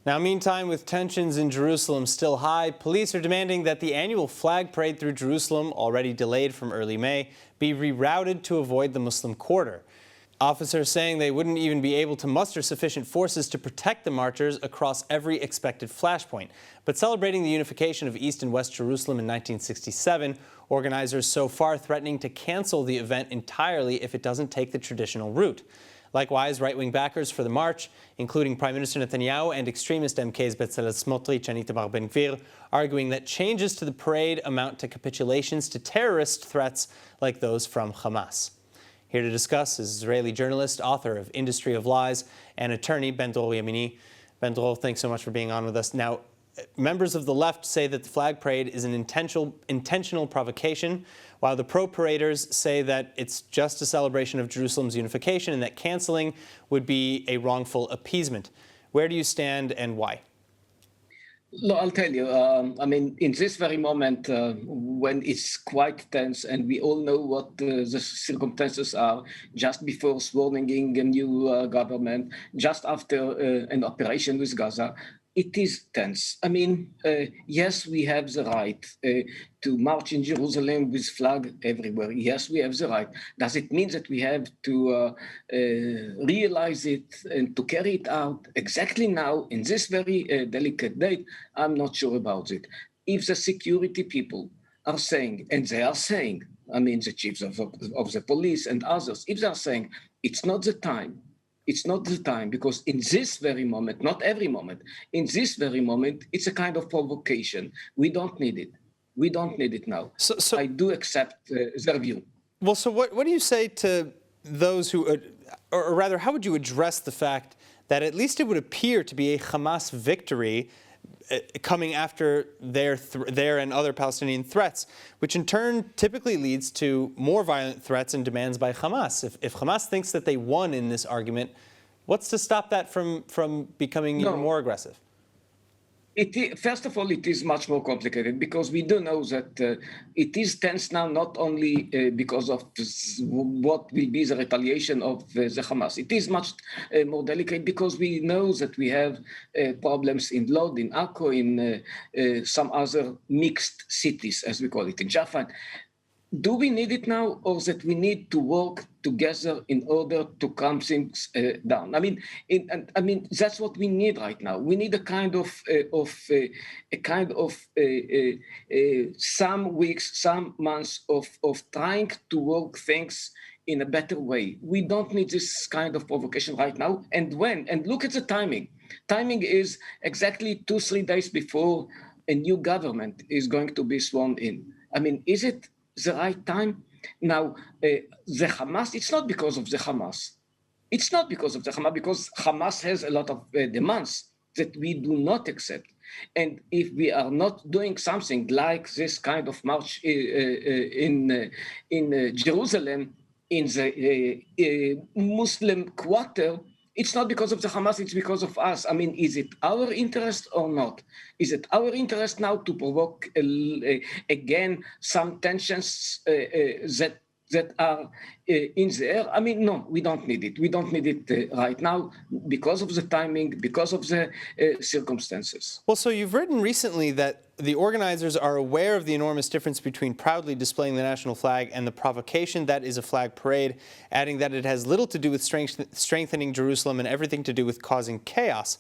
Now, meantime, with tensions in Jerusalem still high, police are demanding that the annual flag parade through Jerusalem, already delayed from early May, be rerouted to avoid the Muslim quarter. Officers saying they wouldn't even be able to muster sufficient forces to protect the marchers across every expected flashpoint. But celebrating the unification of East and West Jerusalem in 1967, organizers so far threatening to cancel the event entirely if it doesn't take the traditional route. Likewise, right-wing backers for the march, including Prime Minister Netanyahu and extremist MKs Bezalel Smotrich and Itamar Ben-Gvir, arguing that changes to the parade amount to capitulations to terrorist threats like those from Hamas. Here to discuss is Israeli journalist, author of Industry of Lies, and attorney Dror Yemini. Dror, thanks so much for being on with us. Now, members of the left say that the flag parade is an intentional provocation, while the pro-paraders say that it's just a celebration of Jerusalem's unification and that canceling would be a wrongful appeasement. Where do you stand and why? No, I'll tell you. In this very moment, when it's quite tense, and we all know what the circumstances are, just before swearing in a new government, just after an operation with Gaza, it is tense. Yes, we have the right to march in Jerusalem with flag everywhere. Yes, we have the right. Does it mean that we have to realize it and to carry it out exactly now in this very delicate date? I'm not sure about it. If the security people are saying, and they are saying, the chiefs of the police and others, if they are saying it's not the time, it's not the time, because in this very moment, not every moment, in this very moment, it's a kind of provocation. We don't need it. We don't need it now. So I do accept their view. Well, so what do you say to those who, or rather, how would you address the fact that at least it would appear to be a Hamas victory coming after their and other Palestinian threats, which in turn typically leads to more violent threats and demands by Hamas? If Hamas thinks that they won in this argument, what's to stop that from becoming even more aggressive? First of all, it is much more complicated, because we do know that it is tense now, not only because of what will be the retaliation of the Hamas. It is much more delicate because we know that we have problems in Lod, in Akko, in some other mixed cities, as we call it, in Jaffa. Do we need it now, or that we need to work together in order to calm things down? That's what we need right now. We need a kind of some weeks, some months of trying to work things in a better way. We don't need this kind of provocation right now. And look at the timing. Timing is exactly 2-3 days before a new government is going to be sworn in. Is it the right time? Now, the Hamas, it's not because of the Hamas. It's not because of the Hamas, because Hamas has a lot of demands that we do not accept. And if we are not doing something like this kind of march in Jerusalem, in the Muslim quarter, it's not because of the Hamas, it's because of us. Is it our interest or not? Is it our interest now to provoke, again, some tensions that are in the air? No, we don't need it. We don't need it right now because of the timing, because of the circumstances. Well, so you've written recently that the organizers are aware of the enormous difference between proudly displaying the national flag and the provocation that is a flag parade, adding that it has little to do with strengthening Jerusalem and everything to do with causing chaos.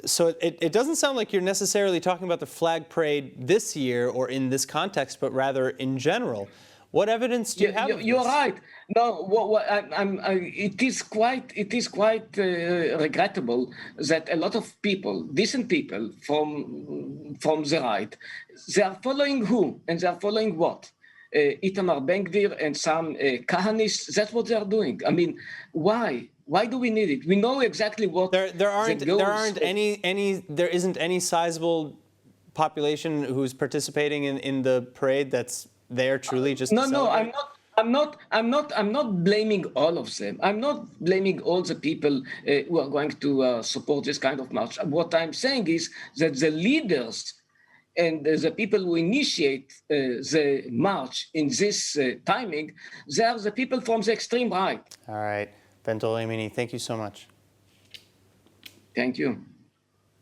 So it doesn't sound like you're necessarily talking about the flag parade this year or in this context, but rather in general. What evidence do you have of this? You're right. No, it is quite regrettable that a lot of people, decent people from the right, they are following who and they are following what? Itamar Ben-Gvir and some Kahanists. That's what they are doing. Why? Why do we need it? We know exactly what there isn't any sizable population who's participating in the parade that's there truly just no, I'm not blaming all of them. I'm not blaming all the people who are going to support this kind of march. What I'm saying is that the leaders and the people who initiate the march in this timing, they are the people from the extreme right. All right. Dror Yemini, thank you so much. Thank you.